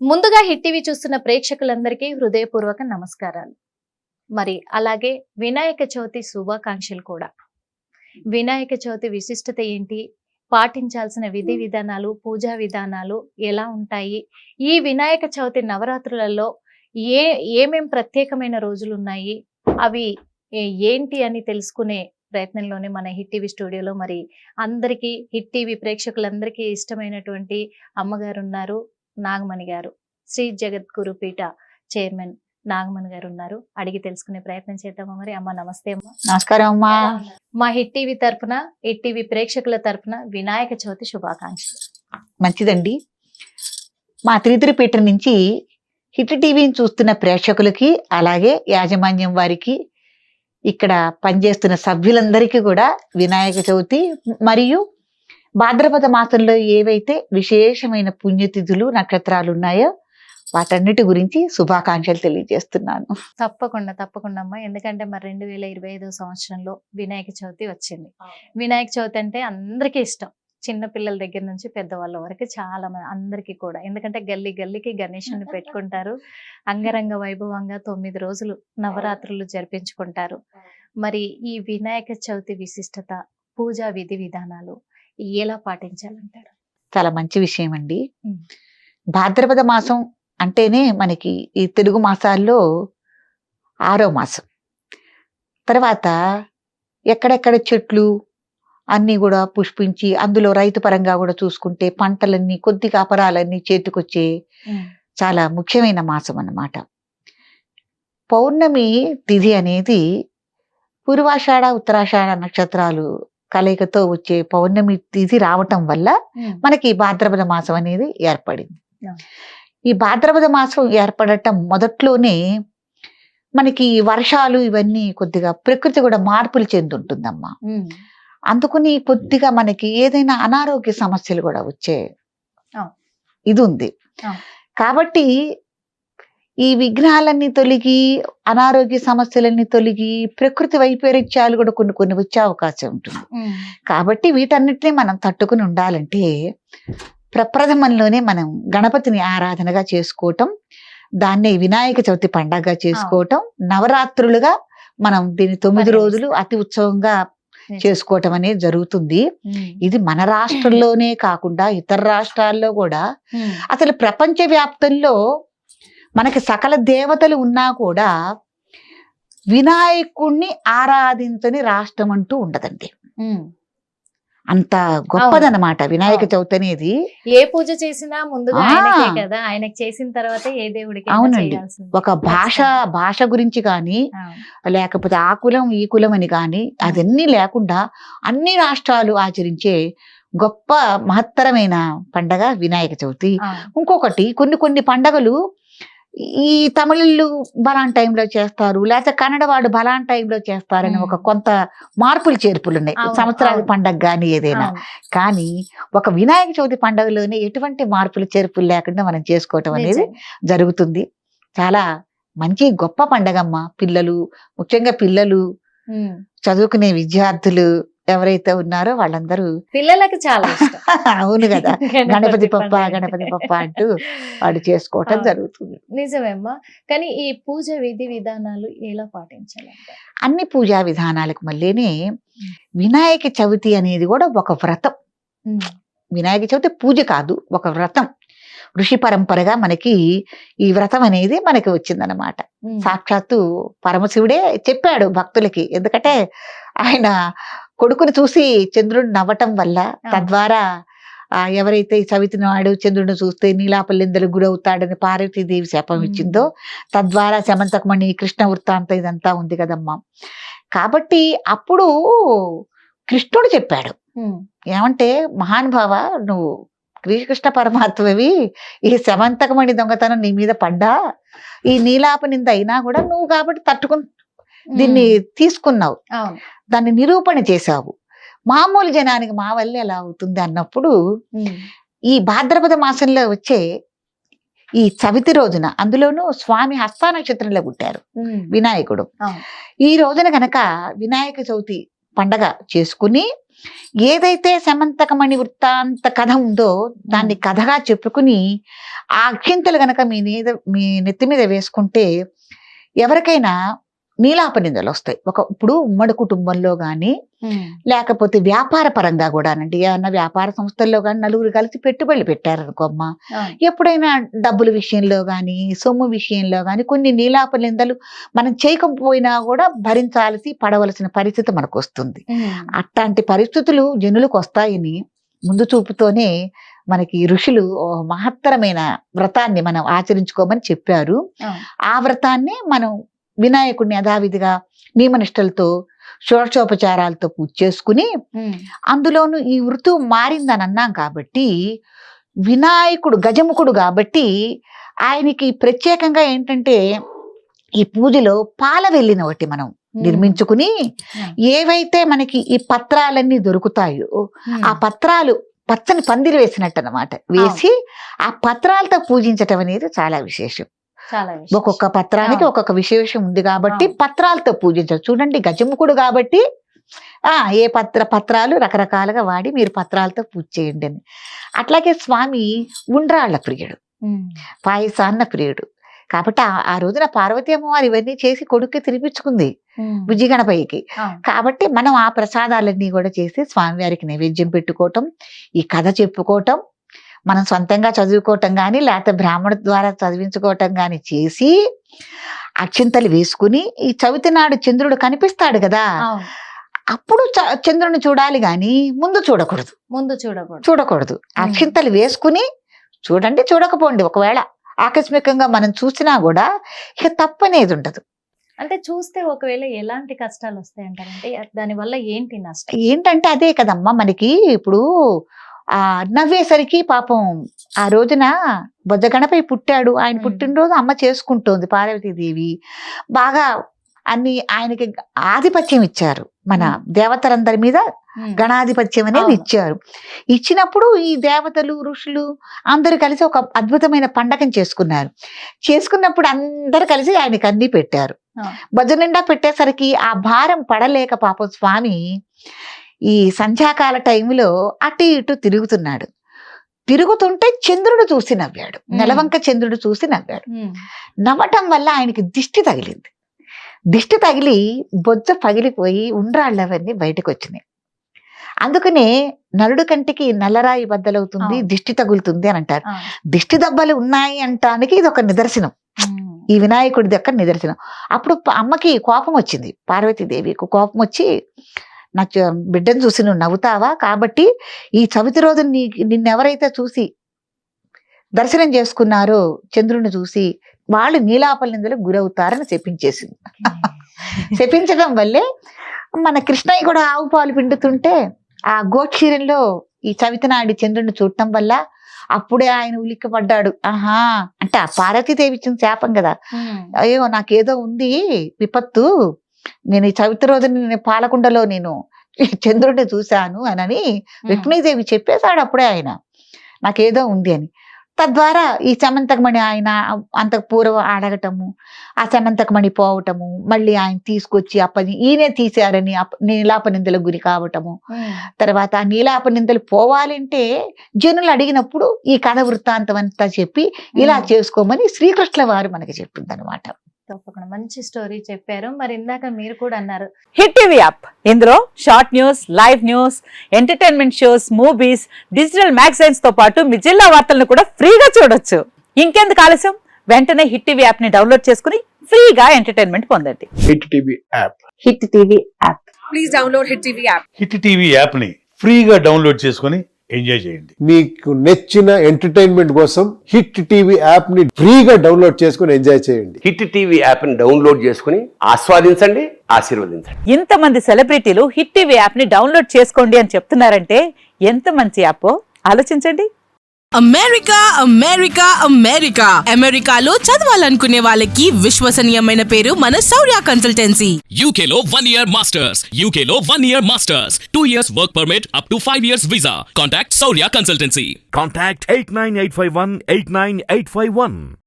ముందుగా hit TV చూస్తున్న ప్రేక్షకులందరికీ హృదయపూర్వక నమస్కారాలు. మరి అలాగే వినాయక చవితి శుభాకాంక్షలు కూడా. వినాయక చవితి విశిష్టత ఏంటి? పాటించాల్సిన విధి విధానాలు, పూజా విధానాలు ఎలా ఉంటాయి? ఈ వినాయక చవితి నవరాత్రులలో ఏమేం ప్రత్యేకమైన రోజులున్నాయి? అవి ఏంటి అని తెలుసుకునే ప్రయత్నంలోనే మన హిట్ టీవీ స్టూడియోలో మరి అందరికీ హిట్ టీవీ ప్రేక్షకులందరికీ ఇష్టమైనటువంటి అమ్మగారు ఉన్నారు, నాగమణి గారు. శ్రీ జగద్గురు పీఠ చైర్మన్ నాగమణి గారు ఉన్నారు. అడిగి తెలుసుకునే ప్రయత్నం చేద్దామా మరి? అమ్మ నమస్తే అమ్మ. నమస్కారం అమ్మా. మా హిట్ టీవీ తరపున, హిట్ టీవీ ప్రేక్షకుల తరపున వినాయక చవితి శుభాకాంక్షలు. మంచిదండి. మా త్రిపురపీఠ నుంచి హిట్ టీవీని చూస్తున్న ప్రేక్షకులకి, అలాగే యాజమాన్యం వారికి, ఇక్కడ పనిచేస్తున్న సభ్యులందరికీ కూడా వినాయక చవితి మరియు భాద్రపద మాసంలో ఏవైతే విశేషమైన పుణ్యతిథులు, నక్షత్రాలు ఉన్నాయో వాటన్నిటి గురించి శుభాకాంక్షలు తెలియజేస్తున్నాను. తప్పకుండా తప్పకుండా అమ్మ. ఎందుకంటే మరి 2025 సంవత్సరంలో వినాయక చవితి వచ్చింది. వినాయక చవితి అంటే అందరికీ ఇష్టం. చిన్న పిల్లల దగ్గర నుంచి పెద్దవాళ్ళ వరకు చాలా మంది, అందరికీ కూడా. ఎందుకంటే గల్లీ గల్లీకి గణేశుని పెట్టుకుంటారు. అంగరంగ వైభవంగా 9 రోజులు నవరాత్రులు జరిపించుకుంటారు. మరి ఈ వినాయక చవితి విశిష్టత, పూజా విధి విధానాలు ఎలా పాటించాలంటారు? చాలా మంచి విషయం అండి. భాద్రపద మాసం అంటేనే మనకి ఈ తెలుగు మాసాల్లో 6వ మాసం. తర్వాత ఎక్కడెక్కడ చెట్లు అన్నీ కూడా పుష్పించి, అందులో రైతు పరంగా కూడా చూసుకుంటే పంటలన్నీ, కొద్ది కాపరాలన్నీ చేతికొచ్చే చాలా ముఖ్యమైన మాసం అన్నమాట. పౌర్ణమి తిథి అనేది పూర్వాషాఢ, ఉత్తరాషాఢ నక్షత్రాలు కలయికతో వచ్చే పౌర్ణమి తిథి రావటం వల్ల మనకి భాద్రపద మాసం అనేది ఏర్పడింది. ఈ భాద్రపద మాసం ఏర్పడటం మొదట్లోనే మనకి వర్షాలు ఇవన్నీ కొద్దిగా ప్రకృతి కూడా మార్పులు చెందుంటుందమ్మా. అందుకని కొద్దిగా మనకి ఏదైనా అనారోగ్య సమస్యలు కూడా వచ్చే ఇది ఉంది. కాబట్టి ఈ విఘ్నాలన్నీ తొలగి, అనారోగ్య సమస్యలన్నీ తొలగి, ప్రకృతి వైపరీత్యాలు కూడా కొన్ని వచ్చే అవకాశం ఉంటుంది. కాబట్టి వీటన్నిటిని మనం తట్టుకుని ఉండాలంటే ప్రప్రథమంలోనే మనం గణపతిని ఆరాధనగా చేసుకోవటం, దాన్నే వినాయక చవితి పండగగా చేసుకోవటం, నవరాత్రులుగా మనం దీన్ని 9 రోజులు అతి ఉత్సవంగా చేసుకోవటం అనేది జరుగుతుంది. ఇది మన రాష్ట్రంలోనే కాకుండా ఇతర రాష్ట్రాల్లో కూడా, అసలు ప్రపంచ వ్యాప్తంలో మనకి సకల దేవతలు ఉన్నా కూడా వినాయకుణ్ణి ఆరాధించని రాష్ట్రం అంటూ ఉండదండి. అంత గొప్పదన్నమాట వినాయక చవితి అనేది. ఏ పూజ చేసినా ముందుగా ఆయనకే కదా, ఆయనకి చేసిన తర్వాత ఏ దేవుడికి. అవునండి. ఒక భాష గురించి కానీ, లేకపోతే ఆ కులం ఈ కులం అని కానీ అదన్నీ లేకుండా అన్ని రాష్ట్రాలు ఆచరించే గొప్ప మహత్తరమైన పండగ వినాయక చవితి. ఇంకొకటి, కొన్ని పండగలు ఈ తమిళులు బలాన్ టైంలో చేస్తారు, లేకపోతే కన్నడ వాడు బలాన్ టైంలో చేస్తారని ఒక కొంత మార్పులు చేర్పులు ఉన్నాయి. సంవత్సరాది పండగ కానీ ఏదైనా కానీ, ఒక వినాయక చవితి పండుగలోనే ఎటువంటి మార్పులు చేర్పులు లేకుండా మనం చేసుకోవటం అనేది జరుగుతుంది. చాలా మంచి గొప్ప పండగమ్మ. పిల్లలు, ముఖ్యంగా పిల్లలు, చదువుకునే విద్యార్థులు ఎవరైతే ఉన్నారో వాళ్ళందరూ, పిల్లలకి చాలా ఇష్టం. అవును కదా, గణపతి పప్ప అంటూ వాడు చేసుకోవటం జరుగుతుంది. నిజమేమ్మా. కానీ ఈ పూజ విధి విధానాలు ఎలా పాటించాలంటే? అన్ని పూజా విధానాలకు మళ్ళీనే వినాయక చవితి అనేది కూడా ఒక వ్రతం. వినాయక చవితి పూజ కాదు, ఒక వ్రతం. ఋషి పరంపరగా మనకి ఈ వ్రతం అనేది మనకి వచ్చిందనమాట. సాక్షాత్తు పరమశివుడే చెప్పాడు భక్తులకి. ఎందుకంటే ఆయన కొడుకుని చూసి చంద్రుడు నవ్వటం వల్ల, తద్వారా ఎవరైతే ఈ చవితి నాడు చంద్రుడిని చూస్తే నీలాపలిందలకు గురవుతాడని పార్వతీదేవి శాపం ఇచ్చిందో, తద్వారా శమంతకమణి, కృష్ణ వృత్తాంతం ఇదంతా ఉంది కదమ్మా. కాబట్టి అప్పుడు కృష్ణుడు చెప్పాడు, ఏమంటే మహానుభావ, నువ్వు శ్రీకృష్ణ పరమాత్మవి, ఈ శమంతకమణి దొంగతనం నీ మీద పడ్డా, ఈ నీలాప నింద అయినా కూడా నువ్వు కాబట్టి తట్టుకుని దీన్ని తీసుకున్నావు, దాన్ని నిరూపణ చేశావు. మామూలు జనానికి మా వల్ల ఎలా అవుతుంది అన్నప్పుడు, ఈ భాద్రపద మాసంలో వచ్చే ఈ చవితి రోజున, అందులోనూ స్వామి హస్త నక్షత్రంలో పుట్టారు వినాయకుడు. ఈ రోజున కనుక వినాయక చవితి పండగ చేసుకుని ఏదైతే సమంతకమణి వృత్తాంత కథ ఉందో దాన్ని కథగా చెప్పుకుని ఆ అక్షింతలు గనక మీ నెత్తి మీద వేసుకుంటే ఎవరికైనా నీలాపనిందలు వస్తాయి. ఇప్పుడు ఉమ్మడి కుటుంబంలో గాని లేకపోతే వ్యాపార పరంగా కూడా అంటే ఏమన్నా వ్యాపార సంస్థల్లో కానీ నలుగురు కలిసి పెట్టుబడులు పెట్టారనుకోమ్మా, ఎప్పుడైనా డబ్బుల విషయంలో కానీ సొమ్ము విషయంలో కానీ కొన్ని నీలాపనిందలు మనం చేయకపోయినా కూడా భరించాల్సి పడవలసిన పరిస్థితి మనకు వస్తుంది. అట్లాంటి పరిస్థితులు జనులకు వస్తాయని ముందు చూపుతోనే మనకి ఋషులు మహత్తరమైన వ్రతాన్ని మనం ఆచరించుకోమని చెప్పారు. ఆ వ్రతాన్ని మనం వినాయకుడిని యథావిధిగా నియమనిష్టలతో షోడశోపచారాలతో పూజ చేసుకుని అందులోనూ ఈ ఋతువు మారిందని అన్నాం కాబట్టి వినాయకుడు గజముఖుడు కాబట్టి ఆయనకి ప్రత్యేకంగా ఏంటంటే ఈ పూజలో పాల వెళ్ళిన ఒకటి మనం నిర్మించుకుని ఏవైతే మనకి ఈ పత్రాలన్నీ దొరుకుతాయో ఆ పత్రాలు పచ్చని పందిరి వేసినట్టు అన్నమాట వేసి ఆ పత్రాలతో పూజించటం అనేది చాలా విశేషం. ఒక్కొక్క పత్రానికి ఒక్కొక్క విశేషం ఉంది కాబట్టి పత్రాలతో పూజించారు. చూడండి గజముఖుడు కాబట్టి ఏ పత్రాలు రకరకాలుగా వాడి మీరు పత్రాలతో పూజ చేయండి అని. అట్లాగే స్వామి ఉండ్రాళ్ల ప్రియుడు, పాయసాన్న ప్రియుడు కాబట్టి ఆ రోజున పార్వతీ అమ్మవారు ఇవన్నీ చేసి కొడుక్కి తినిపించుకుంది బుజ్జిగణపయ్యకి. కాబట్టి మనం ఆ ప్రసాదాలన్నీ కూడా చేసి స్వామివారికి నైవేద్యం పెట్టుకోవటం, ఈ కథ చెప్పుకోవటం, మనం సొంతంగా చదువుకోవటం కానీ లేకపోతే బ్రాహ్మణ ద్వారా చదివించుకోవటం కానీ చేసి అక్షింతలు వేసుకుని ఈ చవితి నాడు చంద్రుడు కనిపిస్తాడు కదా, అప్పుడు చంద్రుడిని చూడాలి గాని ముందు చూడకూడదు. అక్షింతలు వేసుకుని చూడండి, చూడకపోండి. ఒకవేళ ఆకస్మికంగా మనం చూసినా కూడా ఇక తప్పనేది ఉండదు. అంటే చూస్తే ఒకవేళ ఎలాంటి కష్టాలు వస్తాయి అంటారంటే దానివల్ల ఏంటి నష్టం? ఏంటంటే అదే కదమ్మా, మనకి ఇప్పుడు నవ్వేసరికి పాపం ఆ రోజున బొజ్జగణపై పుట్టాడు. ఆయన పుట్టినరోజు అమ్మ చేసుకుంటోంది పార్వతీదేవి. బాగా అన్ని ఆయనకి ఆధిపత్యం ఇచ్చారు, మన దేవతలందరి మీద గణాధిపత్యం అనేది ఇచ్చారు. ఇచ్చినప్పుడు ఈ దేవతలు ఋషులు అందరు కలిసి ఒక అద్భుతమైన పండగం చేసుకున్నప్పుడు అందరు కలిసి ఆయనకి అన్ని పెట్టారు. బొజ్జ నిండా పెట్టేసరికి ఆ భారం పడలేక పాపం స్వామి ఈ సంధ్యాకాల టైంలో అటు ఇటు తిరుగుతుంటే చంద్రుడు చూసి నవ్వాడు, నెలవంక చంద్రుడు చూసి నవ్వాడు. నవ్వటం వల్ల ఆయనకి దిష్టి తగిలి బొజ్జ పగిలిపోయి ఉండ్రాళ్ళవన్నీ బయటకు వచ్చినాయి. అందుకనే నలుడు కంటికి నల్లరాయి బద్దలవుతుంది, దిష్టి తగులుతుంది అని అంటారు. దిష్టి దెబ్బలు ఉన్నాయి అంటానికి ఇది ఒక నిదర్శనం, ఈ వినాయకుడిది యొక్క నిదర్శనం. అప్పుడు అమ్మకి కోపం వచ్చింది, పార్వతీదేవికి కోపం వచ్చి నా బిడ్డను చూసి నువ్వు నవ్వుతావా, కాబట్టి ఈ చవితి రోజు నిన్నెవరైతే చూసి దర్శనం చేసుకున్నారో చంద్రుడిని చూసి వాళ్ళు నీలాపనిందలకు గురవుతారని శపించేసింది. శపించడం వల్లే మన కృష్ణయ్య కూడా ఆవు పాలు పిండుతుంటే ఆ గోక్షీరంలో ఈ చవితి నాడి చంద్రుడిని చూడటం వల్ల అప్పుడే ఆయన ఉలిక్కిపడ్డాడు. అంటే ఆ పార్వతీదేవి ఇచ్చిన శాపం కదా, అయ్యో నాకేదో ఉంది విపత్తు, నేను ఈ చవితి రోజు నేను పాలకుండలో నేను చంద్రుడిని చూశాను అని రుక్మిణీదేవి చెప్పేశాడు అప్పుడే ఆయన, నాకేదో ఉంది అని. తద్వారా ఈ సమంతకమణి ఆయన అంతకు పూర్వం అడగటము, ఆ సమంతకమణి పోవటము, మళ్ళీ ఆయన తీసుకొచ్చి ఈయనే తీశారని నీలాపనిందలకు గురి కావటము. తర్వాత ఆ నీలాపనిందలు పోవాలంటే జనులు అడిగినప్పుడు ఈ కథ వృత్తాంతం అంతా చెప్పి ఇలా చేసుకోమని శ్రీకృష్ణుల వారు మనకి చెప్పింది అనమాట. తప్పకుండా మంచి స్టోరీ చెప్పారు. మరి ఇందాక మీరు కూడా అన్నారు హిట్ టీవీ యాప్, ఇందులో short news, live news, entertainment shows, movies, digital magazines తో పాటు మీ జిల్లా వార్తలను కూడా ఫ్రీగా చూడొచ్చు. ఇంకెందుకు ఆలస్యం, వెంటనే హిట్ టీవీ యాప్ ని డౌన్లోడ్ చేసుకుని ఫ్రీగా ఎంటర్టైన్మెంట్ పొందండి. Hit TV app, hit TV app, please download hit TV app. Hit TV app ని ఫ్రీగా డౌన్లోడ్ చేసుకుని ఎంజాయ్ చేయండి. మీకు నచ్చిన ఎంటర్టైన్మెంట్ కోసం హిట్ టీవీ యాప్ ని ఫ్రీగా డౌన్లోడ్ చేసుకుని ఎంజాయ్ చేయండి. హిట్ టీవీ యాప్ ని డౌన్లోడ్ చేసుకుని ఆస్వాదించండి, ఆశీర్వదించండి. ఇంతమంది సెలబ్రిటీలు హిట్ టీవీ యాప్ ని డౌన్లోడ్ చేసుకోండి అని చెప్తున్నారంటే ఎంత మంచి యాప్ ఆలోచించండి. అమెరికా అమెరికా అమెరికా అమెరికాలో చదవాలనుకునే వాళ్ళకి విశ్వసనీయమైన పేరు మన శౌర్య కన్సల్టెన్సీ. UK లో 1 year masters, UK లో 1 year masters, 2 years work permit up to 5 years visa. Contact Saurya Consultancy. Contact 89851 89851.